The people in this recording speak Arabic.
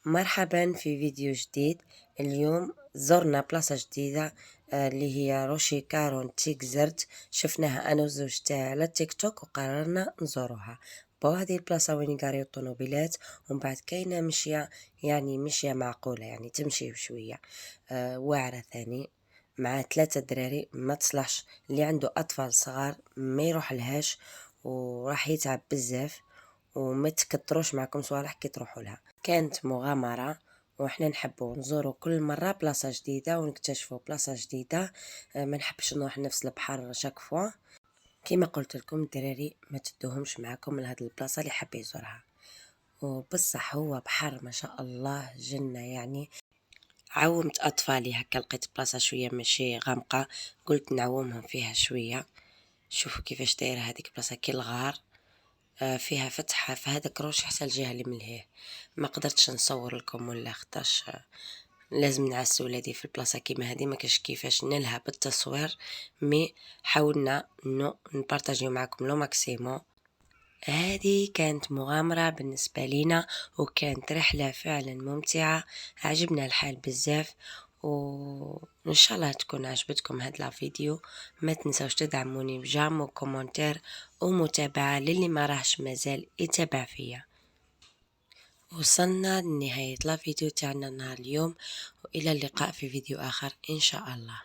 مرحبا في فيديو جديد. اليوم زرنا بلاصة جديدة اللي هي روشي كارون تيكزرت. شفناها أنا وزوجتي على تيك توك وقررنا نزوروها. هذه البلاصة وين يقاريو الطوموبيلات، ومن بعد كاينة مشية، يعني مشية معقولة، يعني تمشي بشوية. واعرة ثاني مع 3 دراري، ما تصلحش اللي عنده أطفال صغار ما يروح لهاش وراح يتعب بزاف، وما تكتروش معكم صوالح كي تروحوا لها. كانت مغامرة وإحنا نحبوا نزوروا كل مرة بلاصة جديدة ونكتشفوا بلاصة جديدة. ما نحبش نروح نفس البحر شاك فوا. كما قلت لكم الدراري ما تدوهمش معكم لهاد البلاصة اللي حاب يزورها، وبصح هو بحر ما شاء الله جنة. يعني عومت أطفالي هكا، لقيت بلاصة شوية ماشي غامقة، قلت نعومهم فيها شوية. شوفوا كيفاش دايرة هذيك بلاصة كي الغار، فيها فتحة في هذاك روش حتى الجهة اللي ملهيه. ما قدرتش نصور لكم ولا خطاش لازم نعس ولادي في البلاصة كيما هذه، ما كاش كيفاش نلها بالتصوير، مي حاولنا نبارطاجيو معكم لو ماكسيموم. هذه كانت مغامرة بالنسبة لنا، وكانت رحلة فعلا ممتعة، عجبنا الحال بزاف. وان شاء الله تكون عجبتكم هاد الفيديو. ما تنسوش تدعموني بجام وكومنتير ومتابعة للي ما راهش مازال يتابع فيا. وصلنا لنهاية الفيديو تاعنا نهار اليوم، وإلى اللقاء في فيديو آخر إن شاء الله.